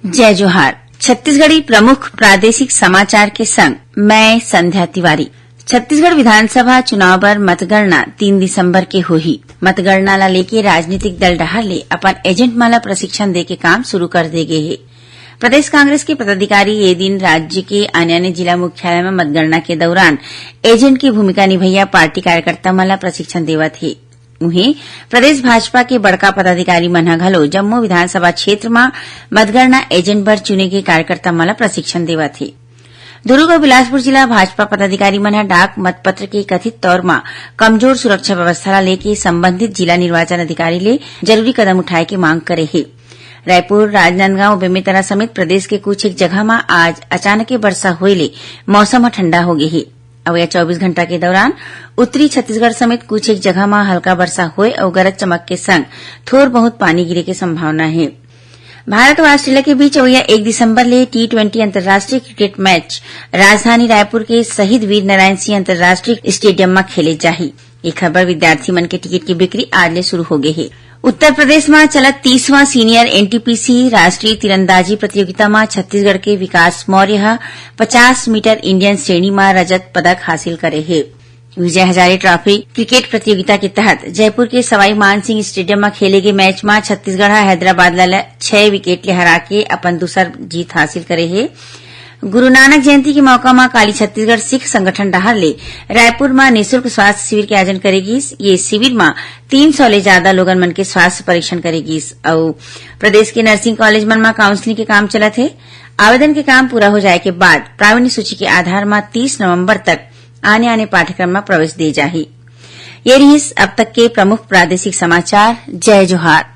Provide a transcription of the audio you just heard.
जय जोहार। छत्तीसगढ़ी प्रमुख प्रादेशिक समाचार के संग मैं संध्या तिवारी। छत्तीसगढ़ विधानसभा चुनाव बर मतगणना 3 दिसंबर के होही। मतगणना ला लेके राजनीतिक दल डहर ले अपन एजेंट मन ला प्रशिक्षण देके काम शुरू कर दे गे हे। प्रदेश कांग्रेस के पदाधिकारी ये दिन राज्य के अन्य जिला मुख्यालय में मतगणना के दौरान एजेंट की भूमिका निभैया पार्टी कार्यकर्ता मन ला प्रशिक्षण देवत हे। उन्हें प्रदेश भाजपा के बड़का पदाधिकारी मन ह घलो जम्मू विधानसभा क्षेत्र में मतगणना एजेंट बर चुने के कार्यकर्ता मन ला प्रशिक्षण देवत हे। दुर्ग और बिलासपुर जिला भाजपा पदाधिकारी मन ह डाक मतपत्र के कथित तौर में कमजोर सुरक्षा व्यवस्था ला लेके संबंधित जिला निर्वाचन अधिकारी ले जरूरी कदम उठाए के मांग करे हे। रायपुर, राजनांदगांव, बेमेतरा समेत प्रदेश के कुछ एक जगह में आज अचानक वर्षा होए ले मौसम ठंडा हो गए हे। अगले 24 घंटा के दौरान उत्तरी छत्तीसगढ़ समेत कुछ एक जगह में हल्का वर्षा होए और गरज चमक के संग थोड़ बहुत पानी गिरे के संभावना है। भारत और ऑस्ट्रेलिया के बीच अवैया 1 दिसंबर ले T20 अंतर्राष्ट्रीय क्रिकेट मैच राजधानी रायपुर के शहीद वीर नारायण सिंह अंतर्राष्ट्रीय स्टेडियम में खेले जाही। ये खबर विद्यार्थी मन के टिकट की बिक्री आज ले शुरू हो गई है। उत्तर प्रदेश में चलत 30वां सीनियर NTPC राष्ट्रीय तीरंदाजी प्रतियोगिता में छत्तीसगढ़ के विकास मौर्य 50 मीटर इंडियन श्रेणी में रजत पदक हासिल करे है। विजय हजारे ट्रॉफी क्रिकेट प्रतियोगिता के तहत जयपुर के सवाई मानसिंह स्टेडियम में खेले गए मैच में छत्तीसगढ़ हैदराबाद ला 6 विकेट ले हरा के अपन दूसर जीत हासिल करे है। गुरु नानक जयंती के मौका में काली छत्तीसगढ़ सिख संगठन डहर ले रायपुर में निःशुल्क स्वास्थ्य शिविर के आयोजन करेगी। ये शिविर में 300 ले ज्यादा लोगन मन के स्वास्थ्य परीक्षण करेगी और प्रदेश के नर्सिंग कॉलेज मन में काउंसलिंग के काम चलत है। आवेदन के काम पूरा हो जाए के बाद प्रावीण्य सूची के आधार में 30 नवंबर तक आने पाठ्यक्रम में प्रवेश दे जाही। ये रही अब तक के प्रमुख प्रादेशिक समाचार। जय जोहार।